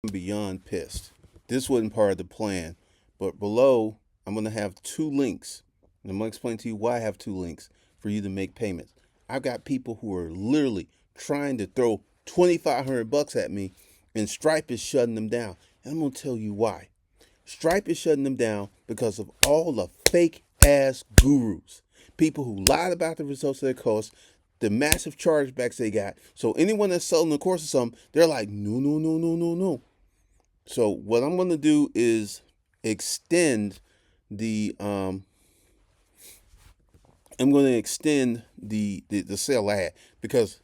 I'm beyond pissed. This wasn't part of the plan, but below I'm gonna have two links. And I'm gonna explain to you why I have two links for you to make payments. I've got people who are literally trying to throw $2,500 at me, and Stripe is shutting them down. And I'm gonna tell you why. Stripe is shutting them down because of all the fake ass gurus, people who lied about the results of their course, the massive chargebacks they got. So anyone that's selling the course or something, they're like, no, no, no, no, no, no. So what I'm going to do is extend the I'm going to extend the sale I had, because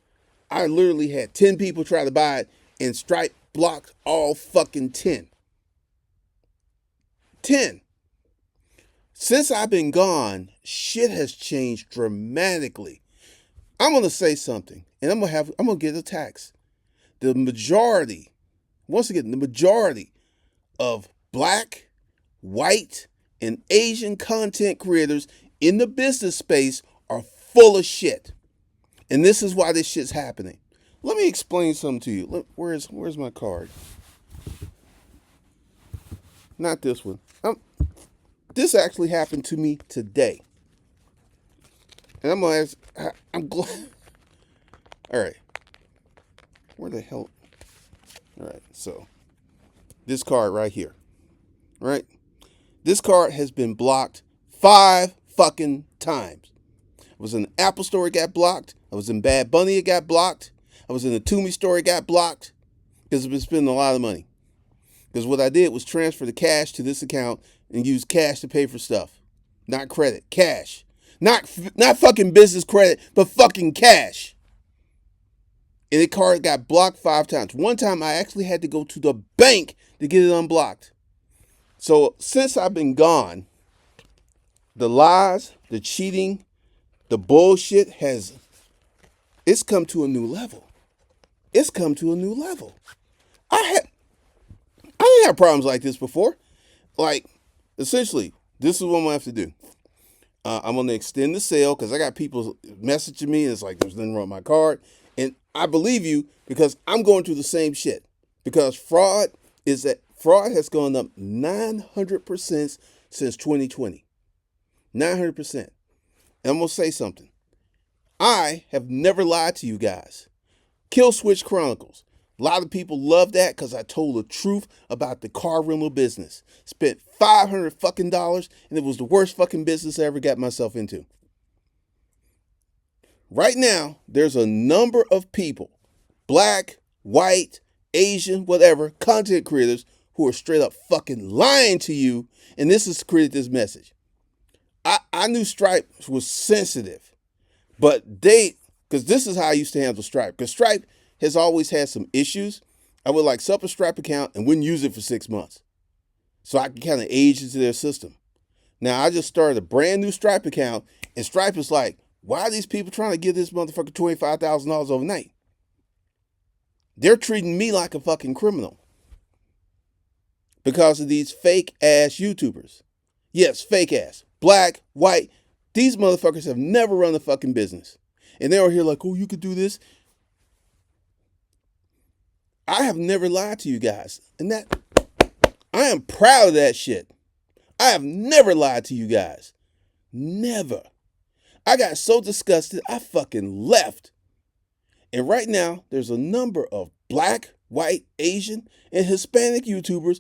I literally had 10 people try to buy it and Stripe blocked all fucking 10. 10. Since I've been gone, shit has changed dramatically. I'm going to say something and I'm going to get attacked. The majority, once again, the majority of black, white, and Asian content creators in the business space are full of shit. And this is why this shit's happening. Let me explain something to you. Look, where's my card? Not this one. This actually happened to me today. And I'm going to ask, I'm glad. All right. Where the hell? All right. So this card right here. Right? This card has been blocked 5 fucking times. I was in the Apple store, it got blocked. I was in Bad Bunny, it got blocked. I was in the Toomey store, it got blocked. Because I've been spending a lot of money. Because what I did was transfer the cash to this account and use cash to pay for stuff. Not credit, cash. Not fucking business credit, but fucking cash. And the card got blocked 5 times. One time I actually had to go to the bank to get it unblocked. So since I've been gone, the lies, the cheating, the bullshit it's come to a new level. It's come to a new level. I didn't have problems like this before. Like, essentially, this is what I'm gonna have to do. I'm gonna extend the sale because I got people messaging me and it's like there's nothing wrong with my card. And I believe you because I'm going through the same shit. Because fraud has gone up 900% since 2020. 900%. And I'm gonna say something. I have never lied to you guys. Kill Switch Chronicles. A lot of people love that because I told the truth about the car rental business. Spent $500 fucking dollars, and it was the worst fucking business I ever got myself into. Right now, there's a number of people, black, white, Asian, whatever, content creators who are straight up fucking lying to you, and this has created this message. I knew Stripe was sensitive, but because this is how I used to handle Stripe, because Stripe has always had some issues. I would like set up a Stripe account and wouldn't use it for 6 months. So I could kind of age into their system. Now I just started a brand new Stripe account, and Stripe is like, why are these people trying to give this motherfucker $25,000 overnight? They're treating me like a fucking criminal because of these fake ass YouTubers. Yes, fake ass. Black, white. These motherfuckers have never run a fucking business. And they're here like, oh, you could do this. I have never lied to you guys. And I am proud of that shit. I have never lied to you guys. Never. I got so disgusted, I fucking left. And right now, there's a number of black, white, Asian, and Hispanic YouTubers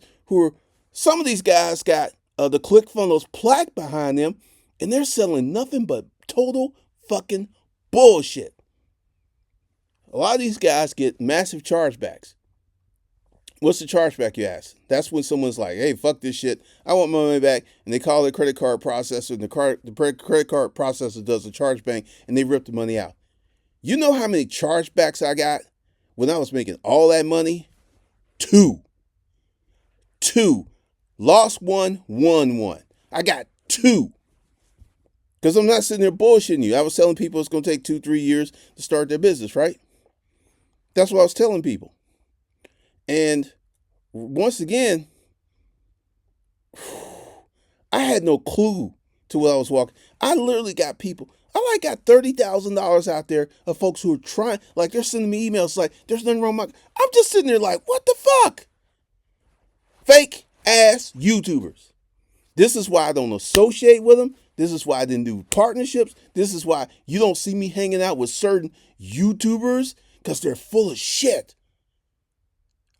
some of these guys got the ClickFunnels plaque behind them, and they're selling nothing but total fucking bullshit. A lot of these guys get massive chargebacks. What's the chargeback, you ask? That's when someone's like, hey, fuck this shit. I want my money back. And they call their credit card processor, and the credit card processor does a chargeback, and they rip the money out. You know how many chargebacks I got when I was making all that money? 2. Lost one, won one. I got 2. Because I'm not sitting there bullshitting you. I was telling people it's going to take 2-3 years to start their business, right? That's what I was telling people. And once again, I had no clue to what I was walking. I literally got people. I got $30,000 out there of folks who are trying, like they're sending me emails like, there's nothing wrong with my, I'm just sitting there like, what the fuck? Fake ass YouTubers. This is why I don't associate with them. This is why I didn't do partnerships. This is why you don't see me hanging out with certain YouTubers, because they're full of shit.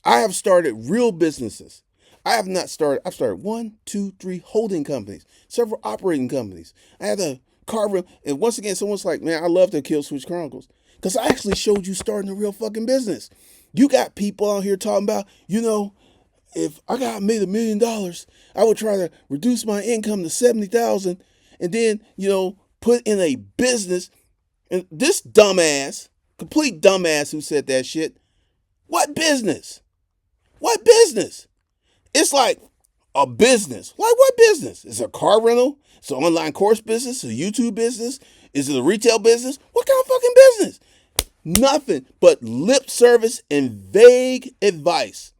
I have started real businesses. I've started 1, 2, 3 holding companies, several operating companies. I had a car room. And once again, someone's like, man, I love the Kill Switch Chronicles. Because I actually showed you starting a real fucking business. You got people out here talking about, if I got made $1 million, I would try to reduce my income to 70,000 and then, put in a business. And this dumbass, complete dumbass who said that shit, what business? What business? It's like a business. Like what business? Is it a car rental? It's an online course business? A YouTube business? Is it a retail business? What kind of fucking business? Nothing but lip service and vague advice.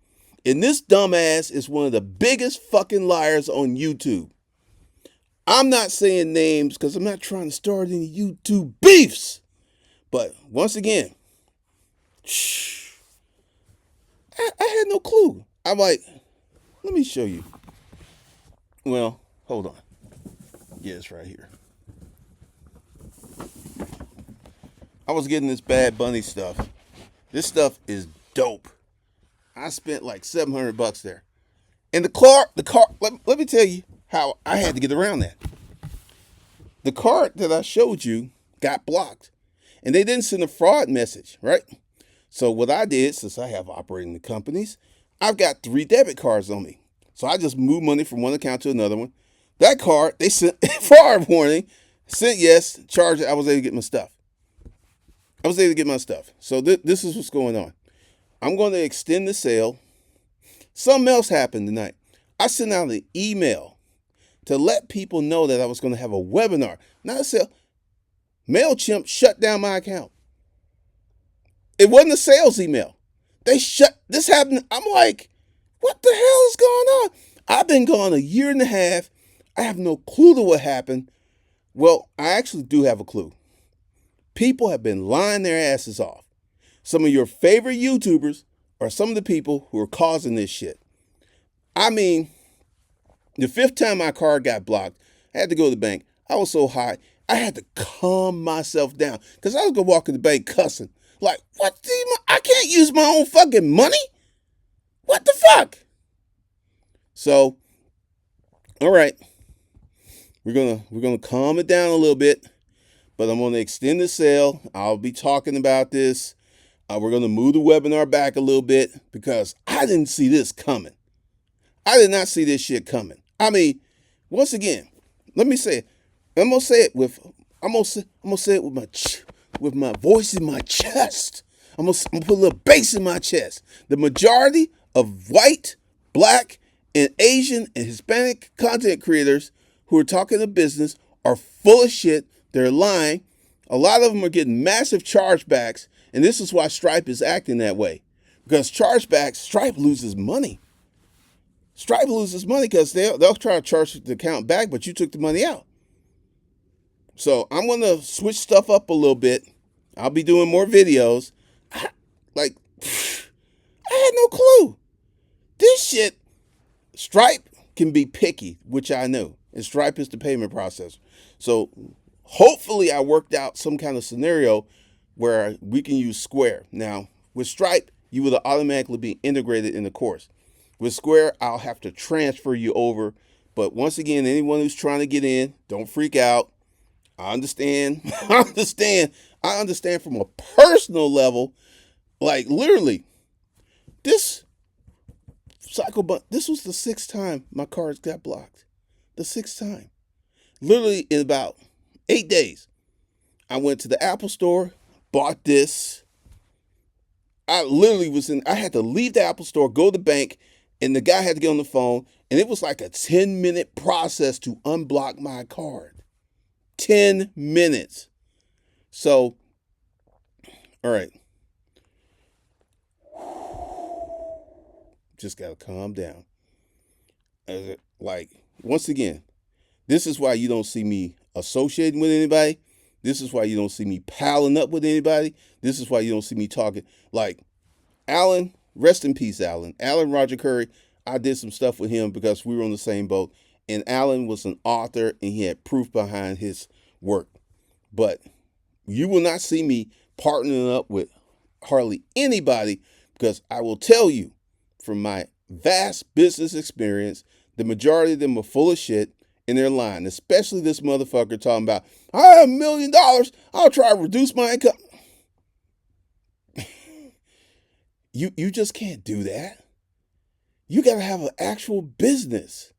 And this dumbass is one of the biggest fucking liars on YouTube. I'm not saying names because I'm not trying to start any YouTube beefs. But once again, I had no clue. I'm like, let me show you. Well, hold on. Yeah, it's right here. I was getting this Bad Bunny stuff. This stuff is dope. I spent like $700 there. And the car, let me tell you how I had to get around that. The card that I showed you got blocked. And they didn't send a fraud message, right? So what I did, since I have operating the companies, I've got 3 debit cards on me. So I just moved money from one account to another one. That card, they sent fraud warning, sent yes, charged it. I was able to get my stuff. So this is what's going on. I'm going to extend the sale. Something else happened tonight. I sent out an email to let people know that I was going to have a webinar. Not a sale. MailChimp shut down my account. It wasn't a sales email. This happened. I'm like, what the hell is going on? I've been gone a year and a half. I have no clue to what happened. Well, I actually do have a clue. People have been lying their asses off. Some of your favorite YouTubers are some of the people who are causing this shit. I mean, the 5th time my card got blocked, I had to go to the bank. I was so high, I had to calm myself down because I was going to walk in the bank cussing. Like, I can't use my own fucking money? What the fuck? So, all right. We're gonna calm it down a little bit, but I'm gonna extend the sale. I'll be talking about this. We're gonna move the webinar back a little bit because I didn't see this coming. I did not see this shit coming. I mean, once again, let me say it. I'm gonna say it with my voice in my chest. I'm gonna put a little bass in my chest. The majority of white, black, and Asian and Hispanic content creators who are talking to business are full of shit. They're lying. A lot of them are getting massive chargebacks, and this is why Stripe is acting that way. Because chargebacks, Stripe loses money. Stripe loses money because they'll try to charge the account back, but you took the money out. So I'm going to switch stuff up a little bit. I'll be doing more videos. I had no clue. This shit, Stripe can be picky, which I know. And Stripe is the payment processor. So hopefully I worked out some kind of scenario where we can use Square. Now, with Stripe, you will automatically be integrated in the course. With Square, I'll have to transfer you over. But once again, anyone who's trying to get in, don't freak out. I understand. I understand from a personal level. Like, literally, this was the 6th time my cards got blocked. The 6th time. Literally in about 8 days. I went to the Apple store, bought this. I had to leave the Apple store, go to the bank, and the guy had to get on the phone, and it was like a 10-minute process to unblock my card. 10 minutes. So, all right. Just got to calm down. Once again, this is why you don't see me associating with anybody. This is why you don't see me palling up with anybody. This is why you don't see me talking. Like, Alan, rest in peace, Alan. Alan Roger Curry, I did some stuff with him because we were on the same boat. And Alan was an author and he had proof behind his work. But you will not see me partnering up with hardly anybody because I will tell you from my vast business experience, the majority of them are full of shit and they're lying, especially this motherfucker talking about, I have $1 million. I'll try to reduce my income. You just can't do that. You got to have an actual business.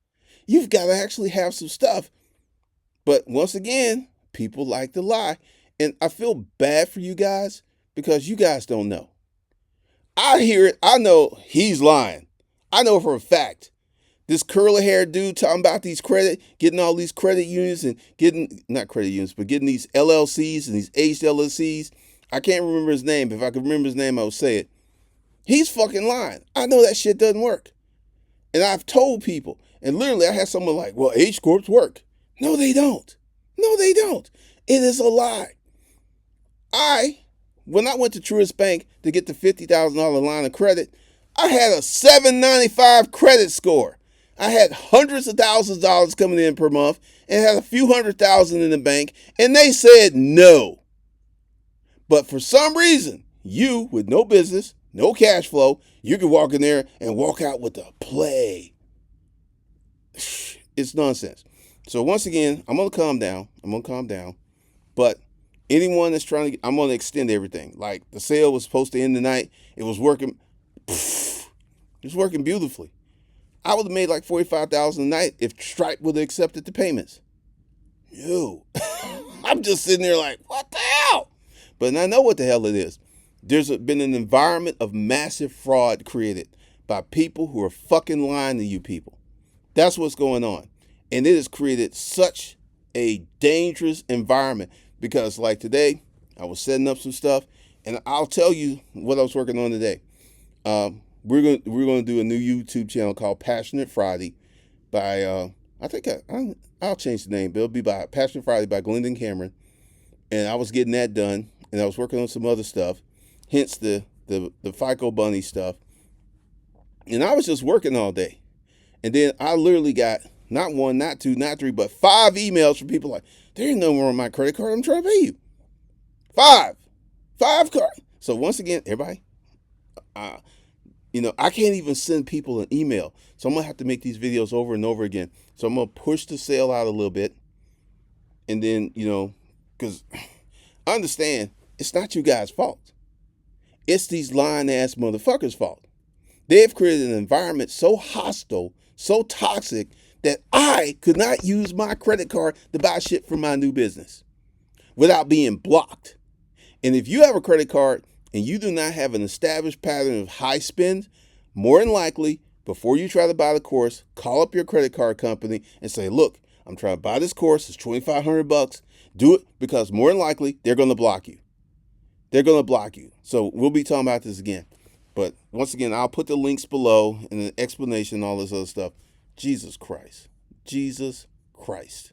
You've got to actually have some stuff. But once again, people like to lie. And I feel bad for you guys because you guys don't know. I hear it. I know he's lying. I know for a fact. This curly haired dude talking about getting all these credit unions and not credit unions, but getting these LLCs and these aged LLCs. I can't remember his name. If I could remember his name, I would say it. He's fucking lying. I know that shit doesn't work. And I've told people, and literally I had someone like, well, H Corps work. No, they don't. No, they don't. It is a lie. When I went to Truist Bank to get the $50,000 line of credit, I had a 795 credit score. I had hundreds of thousands of dollars coming in per month and had a few $100,000 in the bank, and they said no. But for some reason, you with no business, no cash flow, you can walk in there and walk out with a play. It's nonsense. So once again, I'm going to calm down. But anyone that's I'm going to extend everything. Like the sale was supposed to end tonight. It was working. It was working beautifully. I would have made like $45,000 a night if Stripe would have accepted the payments. No. I'm just sitting there like, what the hell? But I know what the hell it is. There's been an environment of massive fraud created by people who are fucking lying to you people. That's what's going on. And it has created such a dangerous environment because like today, I was setting up some stuff and I'll tell you what I was working on today. We're going to do a new YouTube channel called Passionate Friday by, I'll change the name, but it'll be by Passionate Friday by Glendon Cameron. And I was getting that done and I was working on some other stuff, hence the FICO Bunny stuff. And I was just working all day. And then I literally got not one, not two, not three, but 5 emails from people like, there ain't no more on my credit card. I'm trying to pay you. 5 cards. So once again, everybody, I can't even send people an email. So I'm going to have to make these videos over and over again. So I'm going to push the sale out a little bit. And then, because I understand it's not you guys' fault. It's these lying ass motherfuckers' fault. They've created an environment so hostile, so toxic, that I could not use my credit card to buy shit for my new business without being blocked. And if you have a credit card and you do not have an established pattern of high spend, more than likely, before you try to buy the course, call up your credit card company and say, look, I'm trying to buy this course. It's $2,500. Do it because more than likely, they're going to block you. They're going to block you. So we'll be talking about this again. But once again, I'll put the links below and an explanation, all this other stuff. Jesus Christ. Jesus Christ.